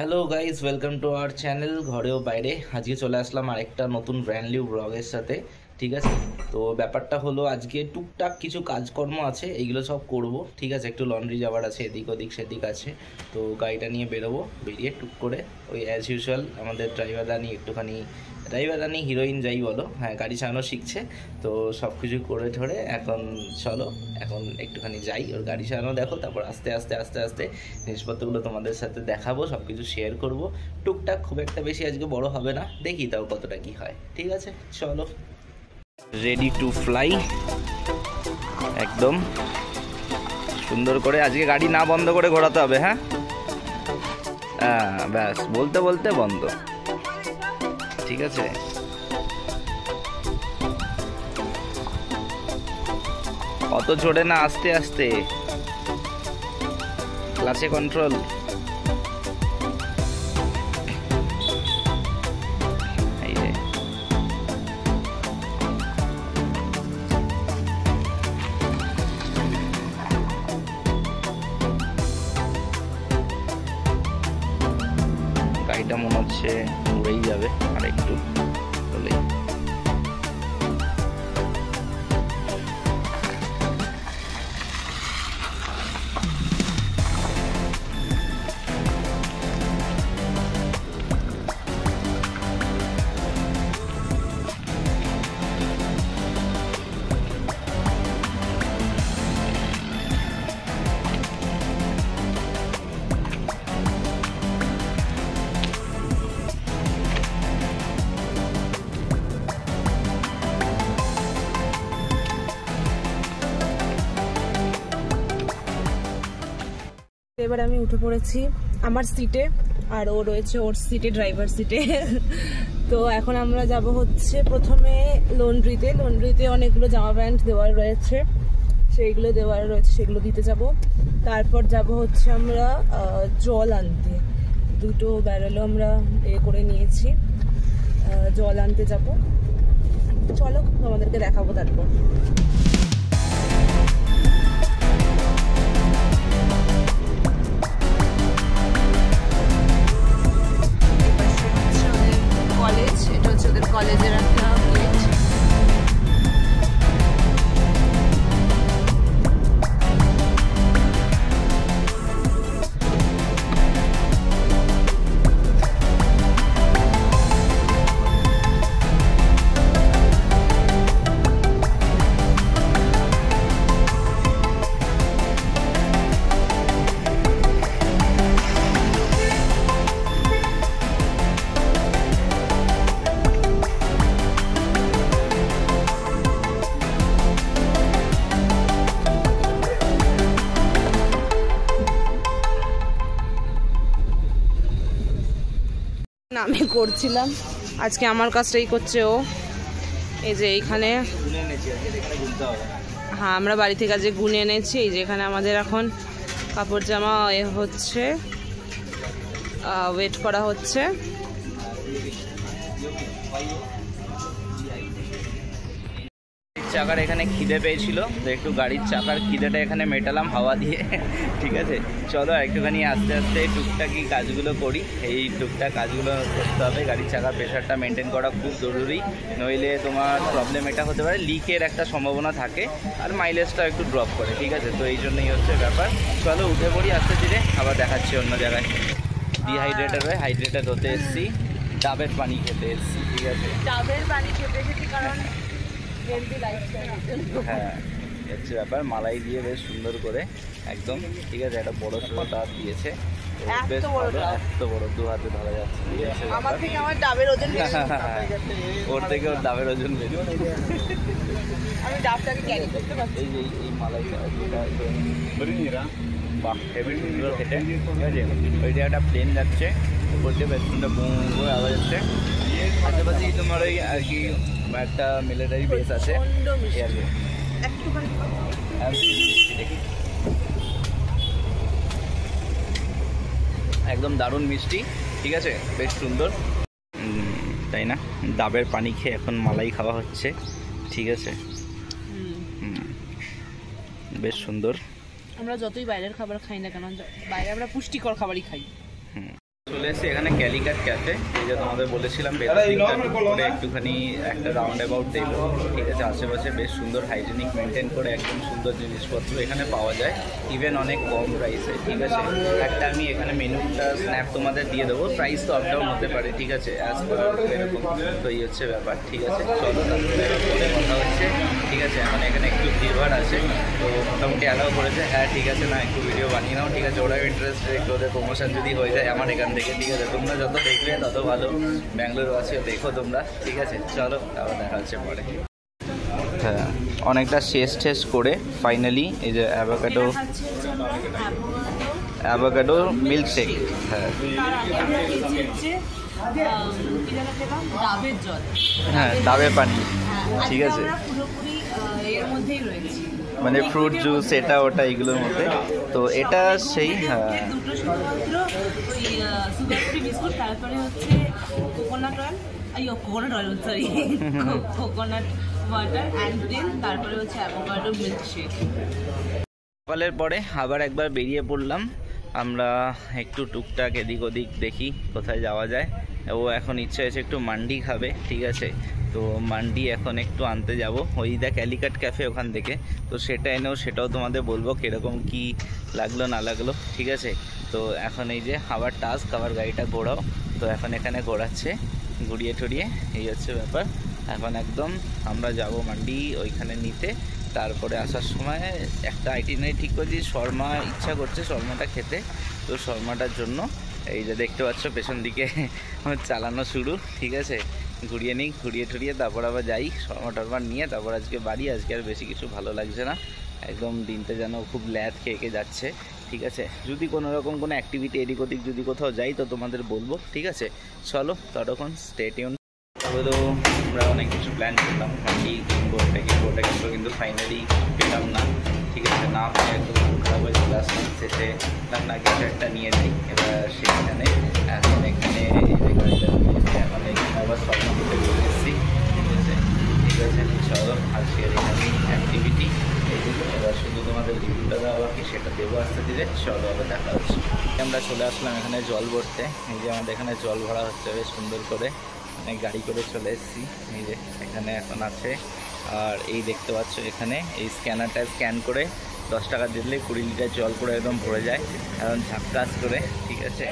Hello guys, welcome to our channel ঘরেও বাইরে। আজকে চলে আসলাম আরেকটা নতুন ব্র্যান্ড নিউ ব্লগের সাথে। ঠিক আছে, তো ব্যাপারটা হলো আজকে টুকটাক কিছু কাজকর্ম আছে, এইগুলো সব করব। ঠিক আছে, একটু লন্ড্রি যাওয়ার আছে, এদিক ওদিক সেদিক আছে। তো গাড়িটা নিয়ে বেরোবো, বেরিয়ে টুক করে ওই অ্যাজ ইউজুয়াল আমাদের ড্রাইভার রানি হিরোইন যাই বলো, হ্যাঁ গাড়ি চালানো শিখছে। তো সব কিছু করে ধরে এখন চলো, এখন একটুখানি যাই, ওর গাড়ি চালানো দেখো, তারপর আস্তে আস্তে আস্তে আস্তে জিনিসপত্রগুলো তোমাদের সাথে দেখাবো, সব কিছু শেয়ার করবো। টুকটাক, খুব একটা বেশি আজকে বড় হবে না, দেখি তাও কতটা কি হয়। ঠিক আছে, চলো। রেডি টু ফ্লাই, একদম সুন্দর করে। আজকে গাড়ি না বন্ধ করে ঘোরাতে হবে। হ্যাঁ ব্যাস, বলতে বলতে বন্ধ। ঠিক আছে, অত জোরে না, আস্তে আস্তে, ক্লাচে কন্ট্রোল। গাড়িটা মনে হচ্ছে উড়েই যাবে আর একটু হলেই। এবার আমি উঠে পড়েছি আমার সিটে, আর ও রয়েছে ওর সিটে, ড্রাইভার সিটে। তো এখন আমরা যাব হচ্ছে প্রথমে লন্ড্রিতে অনেকগুলো জামা প্যান্ট দেওয়ার রয়েছে, সেগুলো দিতে যাব। তারপর যাব হচ্ছে আমরা জল আনতে, দুটো ব্যারেলও আমরা করে নিয়েছি, জল আনতে যাব। চলো আমাদেরকে দেখাবো তারপর। কলেজ, এটা হচ্ছে ওদের কলেজের একটা গেট। আমি করছিলাম, আজকে আমার কাজটাই করছে ও। এই যে এইখানে, হ্যাঁ আমরা বাড়ি থেকে আজকে গুনে এনেছি। এই যে এখানে আমাদের এখন কাপড় জামা হচ্ছে, ওয়েট করা হচ্ছে। চাকার এখানে খিদে পেয়েছিল, তো একটু গাড়ির চাকার খিদেটা এখানে মেটালাম হাওয়া দিয়ে। ঠিক আছে, চলো একটুখানি আস্তে আস্তে টুকটাকি কাজগুলো করি। এই টুকটাক কাজগুলো করতে হবে, গাড়ির চাকার প্রেশারটা মেনটেন করা খুব জরুরি, নইলে তোমার প্রবলেম এটা হতে পারে, লিকের একটা সম্ভাবনা থাকে, আর মাইলেজটা একটু ড্রপ করে। ঠিক আছে, তো এই জন্যই হচ্ছে ব্যাপার। চলো উঠে পড়ি আস্তে ধীরে, আবার দেখাচ্ছি অন্য জায়গায়। হাইড্রেটেড হতে এসেছি, ডাবের পানি খেতে এসেছি। ঠিক আছে, ডাবের পানি খেতে কারণ হ্যাঁ হচ্ছে ব্যাপার। মালাই দিয়ে বেশ সুন্দর করে একদম। ঠিক আছে, একটা বড় সড়ো ডাব দিয়েছে, বেশ ভালো, এত বড়, দু হাতে ধরা যাচ্ছে। আমার থেকে আমার ডাবের ওজন বেশি, ওর থেকে ওর ডাবের ওজন বেশি। আমি ডাবটাকে ক্যারি করতে পারছি। এই মালাইটা বাহ, হেভি সুন্দর খেতে। ঠিক আছে, ওইটা একটা প্লেন যাচ্ছে, উপর দিয়ে বেশ সুন্দর বুম করে আওয়াজ যাচ্ছে। আশেপাশেই তোমার ওই আর কি একটা মিলিটারি বেস আছে। একদম দারুণ মিষ্টি। ঠিক আছে, বেশ সুন্দর, তাই না? ডাবের পানি খেয়ে এখন মালাই খাওয়া হচ্ছে। ঠিক আছে, বেশ সুন্দর। আমরা যতই বাইরের খাবার খাই না কেন, বাইরে আমরা পুষ্টিকর খাবারই খাই। চলে এসেছি এখানে ক্যালিকাট ক্যাফে, এই যে তোমাদের বলেছিলাম করে একটুখানি একটা রাউন্ড অ্যাবাউট দেখবো। ঠিক আছে, আশেপাশে বেশ সুন্দর হাইজেনিক মেনটেন করে একদম সুন্দর জিনিসপত্র এখানে পাওয়া যায়, ইভেন অনেক কম প্রাইসে। ঠিক আছে, একটা আমি এখানে মেনুটা স্ন্যাপ তোমাদের দিয়ে দেবো, প্রাইস তো আপ ডাউন হতে পারে। ঠিক আছে, অ্যাজ পার এরকম তো এই হচ্ছে ব্যাপার। ঠিক আছে, চলো তারপরে কথা হচ্ছে। ঠিক আছে, এখন এখানে একটু ভিড়ভাড় আছে, তো মোটামুটি অ্যালাউ করেছে। হ্যাঁ ঠিক আছে, না একটু ভিডিও বানিয়ে নাও। ঠিক আছে, ওরাও ইন্টারেস্টেড, একটু ওদের প্রমোশন যদি হয়ে যায় আমার এখান থেকে। ঠিক আছে, তোমরা যত দেখবে তত ভালো, ব্যাঙ্গালোর আছে দেখো তোমরা। ঠিক আছে, চলো আবার দেখা হচ্ছে পরে। হ্যাঁ, অনেকটা শেষ টেস্ট করে ফাইনালি এই যে অ্যাভোকাডো মিল্কশেক। হ্যাঁ হ্যাঁ, ডাবের পানি। ঠিক আছে, মানে ফ্রুট জুস এটা ওটা এগুলোর মধ্যে। তো এটা সেই হ্যাঁ তারপরে হচ্ছে coconut oil sorry coconut water and then তারপরে হচ্ছে অ্যাভোকাডো মিল্কশেক। সকালের পরে আবার একবার বেরিয়ে পড়লাম আমরা, একটু টুকটাক এদিক ওদিক দেখি কোথায় যাওয়া যায়। ও এখন ইচ্ছা হয়েছে একটু মান্ডি খাবে। ঠিক আছে, তো মান্ডি এখন একটু আনতে যাব, ওই দেখ ক্যালিকাট ক্যাফে ওখান থেকে। তো সেটা এনেও সেটাও তোমাদের বলবো কীরকম কি লাগলো না লাগলো। ঠিক আছে, তো এখন এই যে আবার টাস্ক, আবার গাড়িটা ঘোরাও। তো এখন এখানে ঘোরাচ্ছে, ঘুরিয়ে টুরিয়ে এই হচ্ছে ব্যাপার। এখন একদম আমরা যাব মান্ডি ওইখানে নিতে। তারপরে আসার সময় একটা আইটিনারি ঠিক করেছি, শর্মা ইচ্ছা করছে শর্মাটা খেতে। তো শর্মাটার জন্য এই যে দেখতে পাচ্ছ পেছন দিকে চালানো শুরু। ঠিক আছে, ঘুরিয়ে নিই, ঘুরিয়ে টুরিয়ে তারপর আবার যাই শর্মা টর্মা নিয়ে। তারপর আজকে বাড়ি, আজকে আর বেশি কিছু ভালো লাগছে না, একদম দিনটা যেন খুব ল্যাদ খেয়ে যাচ্ছে। ঠিক আছে, যদি কোনো রকম কোনো অ্যাক্টিভিটি এদিক ওদিক যদি কোথাও যাই তো তোমাদের বলবো। ঠিক আছে, চলো ততক্ষণ স্টে টিউন। তো আমরা অনেক কিছু প্ল্যান করলাম, মাটি কিনবো, এটা কিনবো, ওটা কিনবো, কিন্তু ফাইনালি পেলাম না। ঠিক আছে, না পেয়ে একদম খারাপ হয়ে চলে আসলাম। শেষে না কিছু একটা নিয়ে যাই। এবার সেখানে এখন এখানে এখন এখানে আবার স্বপ্ন করতে চলে এসেছি। ঠিক আছে, চলো আজকের এখানে অ্যাক্টিভিটি এইগুলো। এবার শুধু তোমাদের রিভিউটা দেওয়া বাকি, সেটা দেবো আস্তে ধীরে। চলো আবার দেখা হচ্ছে। আমরা চলে আসলাম এখানে জল ভরতে। এই যে আমাদের এখানে জল ভরা হচ্ছে বেশ সুন্দর করে, অনেক গাড়ি করে চলে এসেছি। এই যে এখানে এখন আছে, আর এই দেখতে পাচ্ছ এখানে এই স্ক্যানারটা স্ক্যান করে 10 টাকা দিলে 20 লিটার জল করে একদম ভরে যায়, এখন ঝাক্কাস করে। ঠিক আছে,